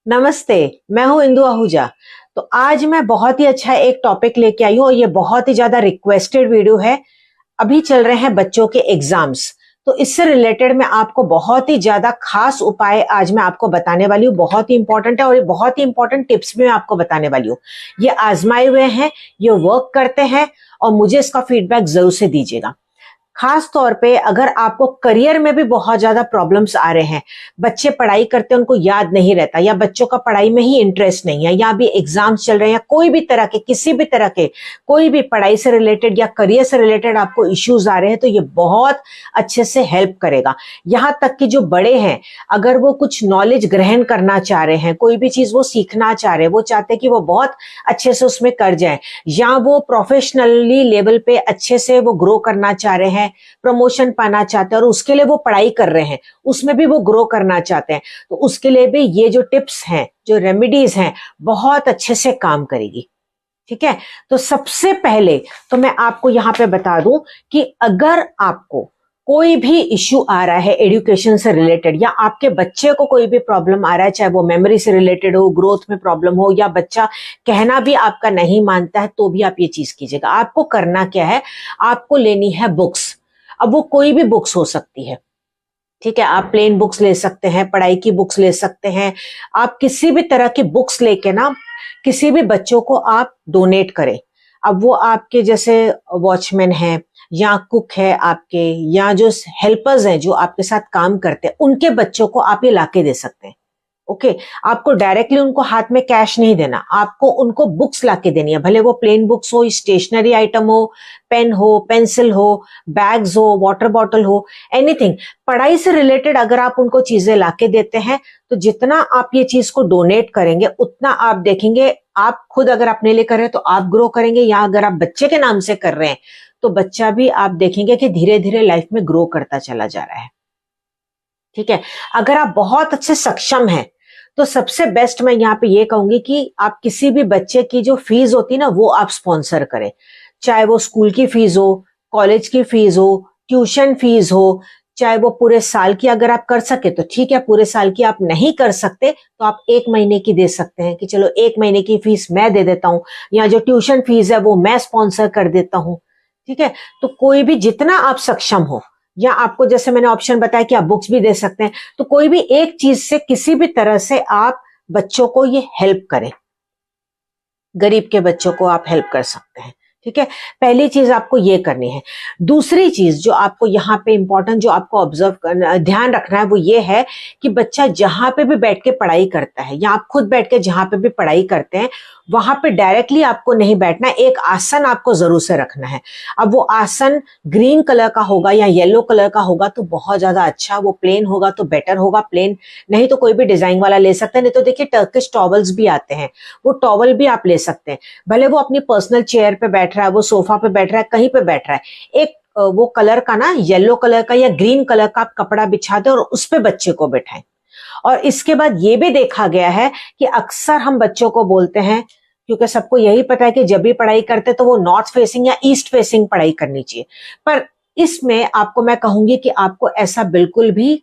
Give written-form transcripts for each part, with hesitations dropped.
नमस्ते। मैं हूं इंदु आहूजा। तो आज मैं बहुत ही अच्छा एक टॉपिक लेके आई हूं और ये बहुत ही ज्यादा रिक्वेस्टेड वीडियो है। अभी चल रहे हैं बच्चों के एग्जाम्स, तो इससे रिलेटेड मैं आपको बहुत ही ज्यादा खास उपाय आज मैं आपको बताने वाली हूँ। बहुत ही इंपॉर्टेंट है और ये बहुत ही इंपॉर्टेंट टिप्स भी मैं आपको बताने वाली हूँ। ये आजमाए हुए हैं, ये वर्क करते हैं और मुझे इसका फीडबैक जरूर से दीजिएगा। खास तौर पे अगर आपको करियर में भी बहुत ज्यादा प्रॉब्लम्स आ रहे हैं, बच्चे पढ़ाई करते हैं उनको याद नहीं रहता, या बच्चों का पढ़ाई में ही इंटरेस्ट नहीं है, या अभी एग्जाम्स चल रहे हैं, या कोई भी तरह के किसी भी तरह के कोई भी पढ़ाई से रिलेटेड या करियर से रिलेटेड आपको इश्यूज आ रहे हैं, तो ये बहुत अच्छे से हेल्प करेगा। यहाँ तक कि जो बड़े हैं, अगर वो कुछ नॉलेज ग्रहण करना चाह रहे हैं, कोई भी चीज वो सीखना चाह रहे हैं, वो चाहते हैं कि वो बहुत अच्छे से उसमें कर जाए, या वो प्रोफेशनली लेवल पे अच्छे से वो ग्रो करना चाह रहे हैं, प्रमोशन पाना चाहते हैं और उसके लिए वो पढ़ाई कर रहे हैं, उसमें भी वो ग्रो करना चाहते हैं, तो उसके लिए भी ये जो टिप्स हैं, जो रेमेडीज हैं, बहुत अच्छे से काम करेगी। ठीक है, तो सबसे पहले तो मैं आपको यहां पे बता दूं कि अगर आपको कोई भी इश्यू आ रहा है एजुकेशन से रिलेटेड, या आपके बच्चे को कोई भी प्रॉब्लम आ रहा है, चाहे वो मेमोरी से रिलेटेड हो, ग्रोथ में प्रॉब्लम हो, या बच्चा कहना भी आपका नहीं मानता है, तो भी आप ये चीज कीजिएगा। आपको करना क्या है, आपको लेनी है बुक्स। अब वो कोई भी बुक्स हो सकती है, ठीक है, आप प्लेन बुक्स ले सकते हैं, पढ़ाई की बुक्स ले सकते हैं, आप किसी भी तरह की बुक्स लेके ना किसी भी बच्चों को आप डोनेट करें। अब वो आपके जैसे वॉचमैन है, या कुक है आपके, या जो हेल्पर्स हैं जो आपके साथ काम करते हैं, उनके बच्चों को आप ये लाके दे सकते हैं। ओके, आपको डायरेक्टली उनको हाथ में कैश नहीं देना, आपको उनको बुक्स लाके देनी है, भले वो प्लेन बुक्स हो, स्टेशनरी आइटम हो, पेन हो, पेंसिल हो, बैग्स हो, वाटर बॉटल हो, एनीथिंग। पढ़ाई से रिलेटेड अगर आप उनको चीजें लाके देते हैं, तो जितना आप ये चीज को डोनेट करेंगे, उतना आप देखेंगे, आप खुद अगर अपने लिए कर रहे हैं तो आप ग्रो करेंगे, या अगर आप बच्चे के नाम से कर रहे हैं तो बच्चा भी आप देखेंगे कि धीरे धीरे लाइफ में ग्रो करता चला जा रहा है। ठीक है, अगर आप बहुत अच्छे सक्षम हैं, तो सबसे बेस्ट मैं यहाँ पे ये कहूंगी कि आप किसी भी बच्चे की जो फीस होती है ना, वो आप स्पॉन्सर करें। चाहे वो स्कूल की फीस हो, कॉलेज की फीस हो, ट्यूशन फीस हो, चाहे वो पूरे साल की अगर आप कर सके तो ठीक है, पूरे साल की आप नहीं कर सकते तो आप एक महीने की दे सकते हैं कि चलो एक महीने की फीस मैं दे देता हूं, या जो ट्यूशन फीस है वो मैं स्पॉन्सर कर देता हूं। ठीक है, तो कोई भी जितना आप सक्षम हो, या आपको जैसे मैंने ऑप्शन बताया कि आप बुक्स भी दे सकते हैं, तो कोई भी एक चीज से किसी भी तरह से आप बच्चों को ये हेल्प करें, गरीब के बच्चों को आप हेल्प कर सकते हैं। ठीक है, पहली चीज आपको ये करनी है। दूसरी चीज जो आपको यहाँ पे इंपॉर्टेंट, जो आपको ऑब्जर्व करना, ध्यान रखना है, वो ये है कि बच्चा जहां पे भी बैठ के पढ़ाई करता है, या आप खुद बैठ के जहां पे भी पढ़ाई करते हैं, वहां पे डायरेक्टली आपको नहीं बैठना, एक आसन आपको जरूर से रखना है। अब वो आसन ग्रीन कलर का होगा या येलो कलर का होगा तो बहुत ज्यादा अच्छा, वो प्लेन होगा तो बेटर होगा, प्लेन नहीं तो कोई भी डिजाइन वाला ले सकते हैं, नहीं तो देखिए टर्किश टॉवल्स भी आते हैं, वो टॉवल भी आप ले सकते हैं। भले वो अपनी पर्सनल चेयर पे बैठ रहा है, वो सोफा पे बैठ रहा है, कहीं पे बैठ रहा है, एक वो कलर का ना, येलो कलर का या ग्रीन कलर का आप कपड़ा बिछा दें और उस पे बच्चे को बैठाएं। और इसके बाद ये भी देखा गया है कि अक्सर हम बच्चों को बोलते हैं, क्योंकि सबको यही पता है कि जब भी पढ़ाई करते तो वो नॉर्थ फेसिंग या ईस्ट फेसिंग पढ़ाई करनी चाहिए, पर इसमें आपको मैं कहूंगी कि आपको ऐसा बिल्कुल भी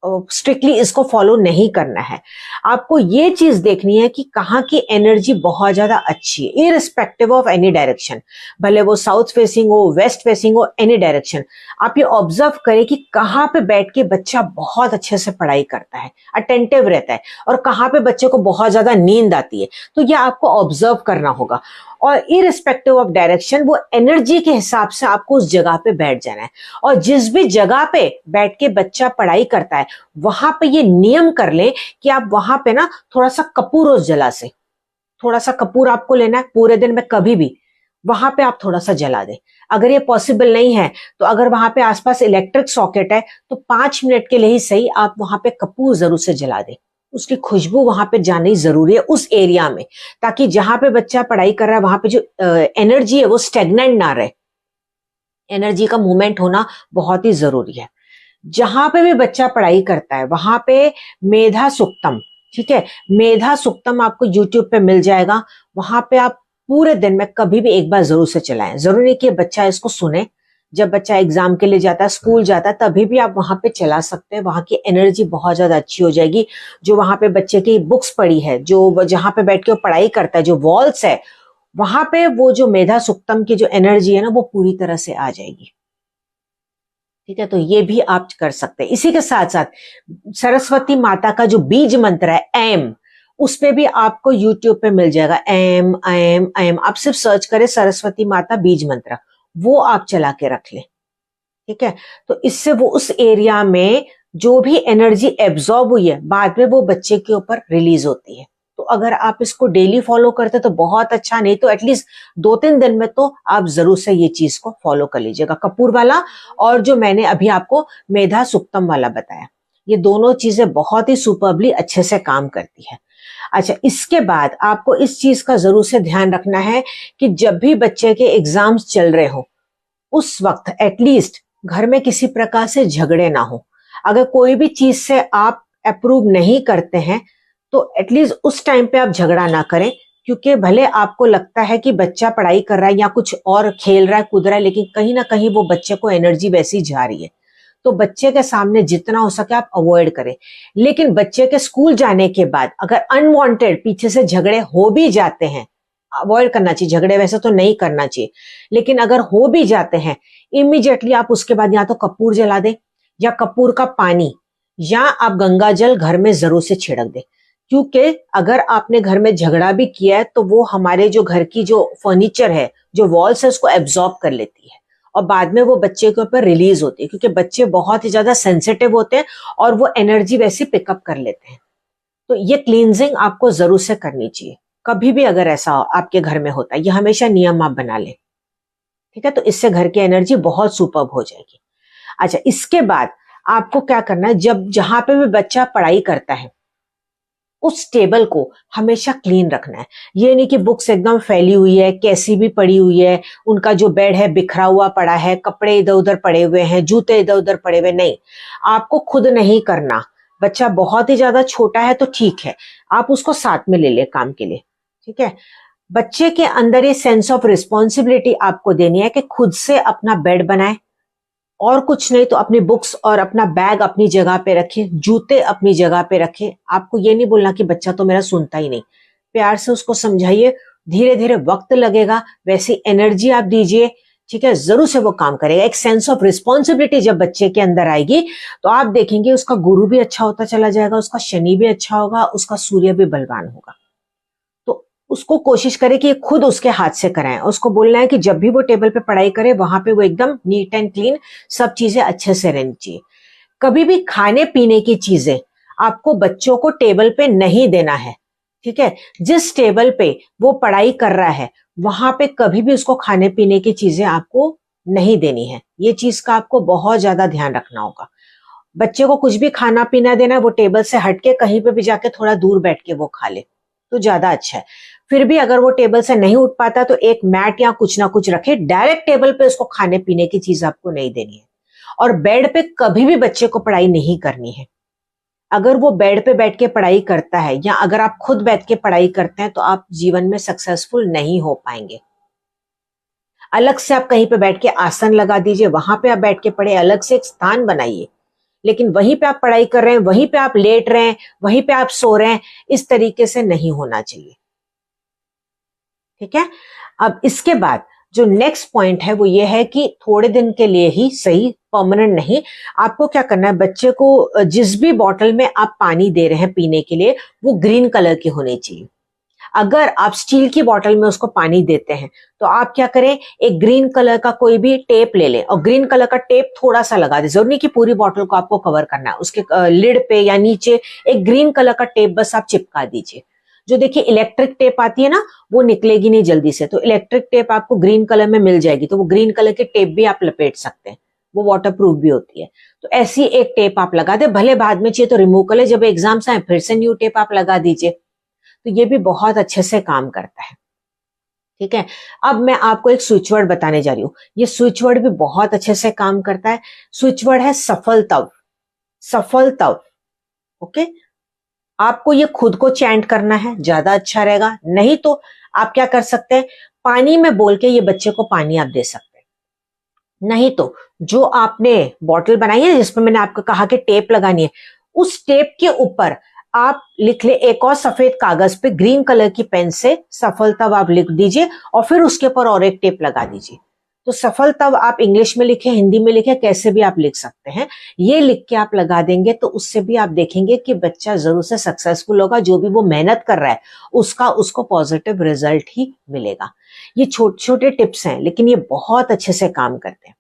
स्ट्रिक्टली इसको फॉलो नहीं करना है। आपको ये चीज देखनी है कि कहाँ की एनर्जी बहुत ज्यादा अच्छी है, इररिस्पेक्टिव ऑफ एनी डायरेक्शन, भले वो साउथ फेसिंग हो, वेस्ट फेसिंग हो, एनी डायरेक्शन। आप ये ऑब्जर्व करें कि कहाँ पे बैठ के बच्चा बहुत अच्छे से पढ़ाई करता है, अटेंटिव रहता है, और कहाँ पे बच्चे को बहुत ज्यादा नींद आती है, तो ये आपको ऑब्जर्व करना होगा। और इररिस्पेक्टिव ऑफ डायरेक्शन, वो एनर्जी के हिसाब से आपको उस जगह पे बैठ जाना है। और जिस भी जगह पे बैठ के बच्चा पढ़ाई करता है, वहां पे ये नियम कर ले कि आप वहां पे ना थोड़ा सा कपूर उस जला से, थोड़ा सा कपूर आपको लेना है पूरे दिन में, कभी भी वहां पे आप थोड़ा सा जला दें। अगर ये पॉसिबल नहीं है तो अगर वहां पे आसपास इलेक्ट्रिक सॉकेट है तो 5 मिनट के लिए ही सही आप वहां पे कपूर जरूर से जला दें, उसकी खुशबू वहां पे जानी जरूरी है उस एरिया में, ताकि जहां पे बच्चा पढ़ाई कर रहा है वहां पे जो एनर्जी है वो स्टेगनेंट ना रहे, एनर्जी का मूवमेंट होना बहुत ही जरूरी है। जहां पे भी बच्चा पढ़ाई करता है वहां पे मेधा सुक्तम, ठीक है, मेधा सुक्तम आपको यूट्यूब पे मिल जाएगा, वहां पे आप पूरे दिन में कभी भी एक बार जरूर से चलाएं। जरूरी नहीं कि बच्चा इसको सुने, जब बच्चा एग्जाम के लिए जाता है, स्कूल जाता है, तभी भी आप वहां पे चला सकते हैं। वहां की एनर्जी बहुत ज्यादा अच्छी हो जाएगी। जो वहां पे बच्चे की बुक्स पड़ी है, जो जहां पे बैठ के वो पढ़ाई करता है, जो वॉल्स है, वहां पे वो जो मेधा सुक्तम की जो एनर्जी है ना, वो पूरी तरह से आ जाएगी। ठीक है, तो ये भी आप कर सकते हैं। इसी के साथ साथ सरस्वती माता का जो बीज मंत्र है एम, उस पे भी आपको यूट्यूब पे मिल जाएगा। एम एम एम, आप सिर्फ सर्च करें सरस्वती माता बीज मंत्र, वो आप चला के रख लें। ठीक है, तो इससे वो उस एरिया में जो भी एनर्जी एब्जॉर्ब हुई है, बाद में वो बच्चे के ऊपर रिलीज होती है। तो अगर आप इसको डेली फॉलो करते तो बहुत अच्छा, नहीं तो एटलीस्ट 2-3 दिन में तो आप जरूर से ये चीज को फॉलो कर लीजिएगा, कपूर वाला और जो मैंने अभी आपको मेधा सुक्तम वाला बताया। ये दोनों चीजें बहुत ही सुपरबली अच्छे से काम करती है। अच्छा, इसके बाद आपको इस चीज का जरूर से ध्यान रखना है कि जब भी बच्चे के एग्जाम्स चल रहे हो, उस वक्त एटलीस्ट घर में किसी प्रकार से झगड़े ना हो। अगर कोई भी चीज से आप अप्रूव नहीं करते हैं तो एटलीस्ट उस टाइम पे आप झगड़ा ना करें, क्योंकि भले आपको लगता है कि बच्चा पढ़ाई कर रहा है या कुछ और खेल रहा है, कूद रहा है, लेकिन कहीं ना कहीं वो बच्चे को एनर्जी वैसी जा रही है। तो बच्चे के सामने जितना हो सके आप अवॉइड करें। लेकिन बच्चे के स्कूल जाने के बाद अगर अनवांटेड पीछे से झगड़े हो भी जाते हैं, अवॉइड करना चाहिए। झगड़े वैसे तो नहीं करना चाहिए, लेकिन अगर हो भी जाते हैं, इमीडिएटली आप उसके बाद या तो कपूर जला दे, या कपूर का पानी, या आप गंगा जल घर में जरूर से छिड़क दे। क्योंकि अगर आपने घर में झगड़ा भी किया है तो वो हमारे जो घर की जो फर्नीचर है, जो वॉल्स है, उसको एब्जॉर्ब कर लेती है और बाद में वो बच्चे के ऊपर रिलीज होती है, क्योंकि बच्चे बहुत ही ज्यादा सेंसिटिव होते हैं और वो एनर्जी वैसी पिकअप कर लेते हैं। तो ये क्लींजिंग आपको जरूर से करनी चाहिए। कभी भी अगर ऐसा आपके घर में होता है, ये हमेशा नियम आप बना लें। ठीक है, तो इससे घर की एनर्जी बहुत सुपर्ब हो जाएगी। अच्छा, इसके बाद आपको क्या करना है, जब जहां पे भी बच्चा पढ़ाई करता है उस टेबल को हमेशा क्लीन रखना है। ये नहीं कि बुक्स एकदम फैली हुई है, कैसी भी पड़ी हुई है, उनका जो बेड है बिखरा हुआ पड़ा है, कपड़े इधर उधर पड़े हुए हैं, जूते इधर उधर पड़े हुए। नहीं, आपको खुद नहीं करना। बच्चा बहुत ही ज्यादा छोटा है तो ठीक है, आप उसको साथ में ले ले काम के लिए। ठीक है, बच्चे के अंदर ये सेंस ऑफ रिस्पॉन्सिबिलिटी आपको देनी है कि खुद से अपना बेड बनाए, और कुछ नहीं तो अपनी बुक्स और अपना बैग अपनी जगह पे रखे, जूते अपनी जगह पे रखे। आपको ये नहीं बोलना कि बच्चा तो मेरा सुनता ही नहीं। प्यार से उसको समझाइए, धीरे धीरे वक्त लगेगा, वैसी एनर्जी आप दीजिए। ठीक है, जरूर से वो काम करेगा। एक सेंस ऑफ रिस्पॉन्सिबिलिटी जब बच्चे के अंदर आएगी तो आप देखेंगे उसका गुरु भी अच्छा होता चला जाएगा, उसका शनि भी अच्छा होगा, उसका सूर्य भी बलवान होगा। तो उसको कोशिश करे कि खुद उसके हाथ से कराएं। उसको बोलना है कि जब भी वो टेबल पे पढ़ाई करे वहां पे वो एकदम नीट एंड क्लीन, सब चीजें अच्छे से रहनी चाहिए। कभी भी खाने पीने की चीजें आपको बच्चों को टेबल पे नहीं देना है। ठीक है, जिस टेबल पे वो पढ़ाई कर रहा है वहां पे कभी भी उसको खाने पीने की चीजें आपको नहीं देनी है। ये चीज का आपको बहुत ज्यादा ध्यान रखना होगा। बच्चे को कुछ भी खाना पीना देना, वो टेबल से हटके कहीं पे भी जाके थोड़ा दूर बैठ के वो खा ले तो ज्यादा अच्छा है। फिर भी अगर वो टेबल से नहीं उठ पाता तो एक मैट या कुछ ना कुछ रखे, डायरेक्ट टेबल पे उसको खाने पीने की चीज आपको नहीं देनी है। और बेड पे कभी भी बच्चे को पढ़ाई नहीं करनी है। अगर वो बेड पे बैठ के पढ़ाई करता है या अगर आप खुद बैठ के पढ़ाई करते हैं तो आप जीवन में सक्सेसफुल नहीं हो पाएंगे। अलग से आप कहीं पे बैठ के आसन लगा दीजिए, वहां पे आप बैठ के पढ़े, अलग से एक स्थान बनाइए। लेकिन वहीं पे आप पढ़ाई कर रहे हैं, वहीं पे आप लेट रहे हैं, वहीं पे आप सो रहे हैं, इस तरीके से नहीं होना चाहिए। ठीक है, अब इसके बाद जो नेक्स्ट पॉइंट है वो ये है कि थोड़े दिन के लिए ही सही, परमानेंट नहीं। आपको क्या करना है, बच्चे को जिस भी बॉटल में आप पानी दे रहे हैं पीने के लिए वो ग्रीन कलर की होनी चाहिए। अगर आप स्टील की बॉटल में उसको पानी देते हैं तो आप क्या करें, एक ग्रीन कलर का कोई भी टेप ले लें और ग्रीन कलर का टेप थोड़ा सा लगा दें। जरूरी नहीं कि पूरी बॉटल को आपको कवर करना है, उसके लिड पे या नीचे एक ग्रीन कलर का टेप बस आप चिपका दीजिए। जो देखिए इलेक्ट्रिक टेप आती है ना, वो निकलेगी नहीं जल्दी से, तो इलेक्ट्रिक टेप आपको ग्रीन कलर में मिल जाएगी, तो वो ग्रीन कलर की टेप भी आप लपेट सकते हैं, वो वाटर प्रूफ भी होती है। तो ऐसी एक टेप आप लगा दे, भले बाद में चाहिए तो रिमूव कर ले, जब एग्जाम्स आए फिर से न्यू टेप आप लगा दीजिए। तो ये भी बहुत अच्छे से काम करता है। ठीक है, अब मैं आपको एक स्विच वर्ड बताने जा रही हूँ। ये स्विच वर्ड भी बहुत अच्छे से काम करता है। स्विच वर्ड है सफल तव। सफल तव, ओके। आपको ये खुद को चैंट करना है, ज्यादा अच्छा रहेगा। नहीं तो आप क्या कर सकते हैं, पानी में बोल के ये बच्चे को पानी आप दे सकते हैं। नहीं तो जो आपने बॉटल बनाई है जिसमें मैंने आपको कहा कि टेप लगानी है, उस टेप के ऊपर आप लिख ले, एक और सफेद कागज पे ग्रीन कलर की पेन से सफल तब आप लिख दीजिए और फिर उसके ऊपर और एक टेप लगा दीजिए। तो सफल तब आप इंग्लिश में लिखे, हिंदी में लिखे, कैसे भी आप लिख सकते हैं। ये लिख के आप लगा देंगे तो उससे भी आप देखेंगे कि बच्चा जरूर से सक्सेसफुल होगा। जो भी वो मेहनत कर रहा है उसको पॉजिटिव रिजल्ट ही मिलेगा। ये छोटे छोटे टिप्स हैं लेकिन ये बहुत अच्छे से काम करते हैं।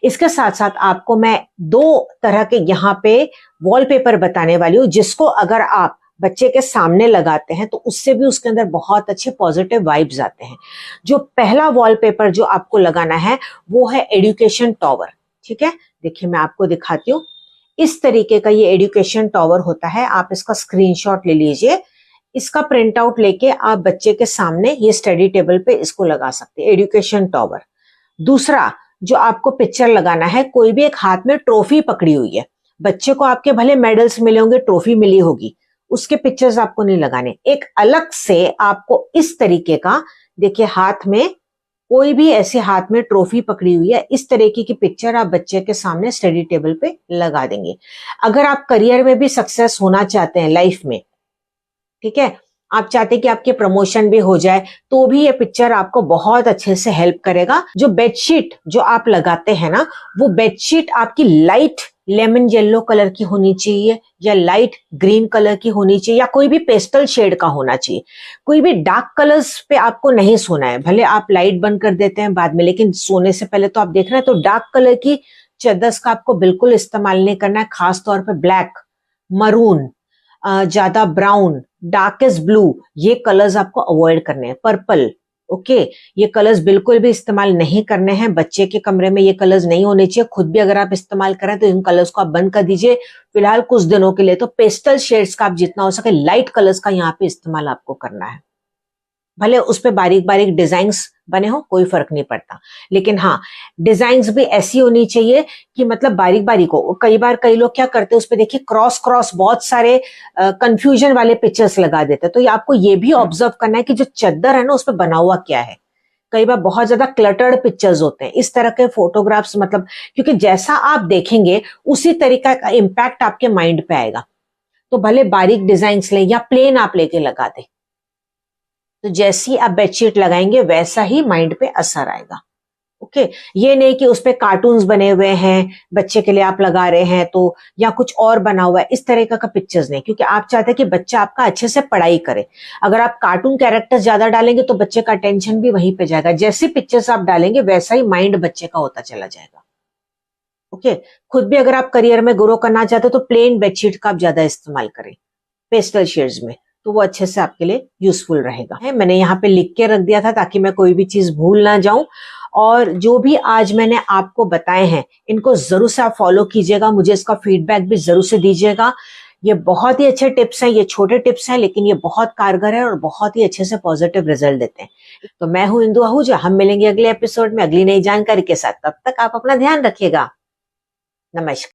इसके साथ साथ आपको मैं दो तरह के यहाँ पे वॉलपेपर बताने वाली हूँ, जिसको अगर आप बच्चे के सामने लगाते हैं तो उससे भी उसके अंदर बहुत अच्छे पॉजिटिव वाइब्स आते हैं। जो पहला वॉलपेपर जो आपको लगाना है वो है एजुकेशन टॉवर। ठीक है, देखिए मैं आपको दिखाती हूँ। इस तरीके का ये एजुकेशन टॉवर होता है। आप इसका स्क्रीनशॉट ले लीजिए। इसका प्रिंट आउट लेके आप बच्चे के सामने ये स्टडी टेबल पे इसको लगा सकते हैं, एजुकेशन टॉवर। दूसरा जो आपको पिक्चर लगाना है, कोई भी एक हाथ में ट्रॉफी पकड़ी हुई है, बच्चे को आपके भले मेडल्स मिले होंगे, ट्रॉफी मिली होगी, उसके पिक्चर्स आपको नहीं लगाने। एक अलग से आपको इस तरीके का, देखिए हाथ में कोई भी ऐसे हाथ में ट्रॉफी पकड़ी हुई है, इस तरीके की पिक्चर आप बच्चे के सामने स्टडी टेबल पे लगा देंगे। अगर आप करियर में भी सक्सेस होना चाहते हैं लाइफ में, ठीक है, आप चाहते हैं कि आपके प्रमोशन भी हो जाए, तो भी ये पिक्चर आपको बहुत अच्छे से हेल्प करेगा। जो बेडशीट जो आप लगाते हैं ना, वो बेडशीट आपकी लाइट लेमन येलो कलर की होनी चाहिए या लाइट ग्रीन कलर की होनी चाहिए या कोई भी पेस्टल शेड का होना चाहिए। कोई भी डार्क कलर्स पे आपको नहीं सोना है। भले आप लाइट बंद कर देते हैं बाद में, लेकिन सोने से पहले तो आप देख रहे हैं, तो डार्क कलर की चादर का आपको बिल्कुल इस्तेमाल नहीं करना है। खास तौर पे ब्लैक, मरून, ज्यादा ब्राउन, डार्केस्ट ब्लू, ये कलर्स आपको अवॉइड करने हैं। पर्पल, ओके, ये कलर्स बिल्कुल भी इस्तेमाल नहीं करने हैं। बच्चे के कमरे में ये कलर्स नहीं होने चाहिए। खुद भी अगर आप इस्तेमाल करें तो इन कलर्स को आप बंद कर दीजिए फिलहाल कुछ दिनों के लिए। तो पेस्टल शेड्स का आप जितना हो सके लाइट कलर्स का यहाँ पे इस्तेमाल आपको करना है। भले उस पे बारीक बारीक डिजाइन्स बने हो, कोई फर्क नहीं पड़ता, लेकिन हाँ डिजाइन्स भी ऐसी होनी चाहिए कि मतलब बारीक बारीक हो। कई बार कई लोग क्या करते हैं, उस पे देखिए क्रॉस क्रॉस बहुत सारे कंफ्यूजन वाले पिक्चर्स लगा देते हैं। तो ये आपको ये भी ऑब्जर्व करना है कि जो चादर है ना उस पे बना हुआ क्या है। कई बार बहुत ज्यादा क्लटर्ड पिक्चर्स होते हैं। इस तरह के फोटोग्राफ्स मतलब, क्योंकि जैसा आप देखेंगे उसी तरीका का इम्पैक्ट आपके माइंड पे आएगा। तो भले बारीक डिजाइन लें या प्लेन आप लेके लगा दें, तो जैसी आप बेडशीट लगाएंगे वैसा ही माइंड पे असर आएगा। ओके, ये नहीं कि उस पे कार्टून्स बने हुए हैं बच्चे के लिए आप लगा रहे हैं तो, या कुछ और बना हुआ है, इस तरह का पिक्चर्स नहीं, क्योंकि आप चाहते हैं कि बच्चा आपका अच्छे से पढ़ाई करे। अगर आप कार्टून कैरेक्टर्स ज्यादा डालेंगे तो बच्चे का अटेंशन भी वहीं पे जाएगा। जैसी पिक्चर्स आप डालेंगे वैसा ही माइंड बच्चे का होता चला जाएगा। ओके, खुद भी अगर आप करियर में ग्रो करना चाहते हो तो प्लेन बेडशीट का आप ज्यादा इस्तेमाल करें पेस्टल शेड्स में, तो वो अच्छे से आपके लिए यूजफुल रहेगा। मैंने यहाँ पे लिख के रख दिया था ताकि मैं कोई भी चीज भूल ना जाऊं। और जो भी आज मैंने आपको बताए हैं इनको जरूर से आप फॉलो कीजिएगा। मुझे इसका फीडबैक भी जरूर से दीजिएगा। ये बहुत ही अच्छे टिप्स हैं, ये छोटे टिप्स हैं लेकिन ये बहुत कारगर है और बहुत ही अच्छे से पॉजिटिव रिजल्ट देते हैं। तो मैं हूं इंदु आहूजा, हम मिलेंगे अगले एपिसोड में अगली नई जानकारी के साथ। तब तक आप अपना ध्यान रखिएगा। नमस्कार।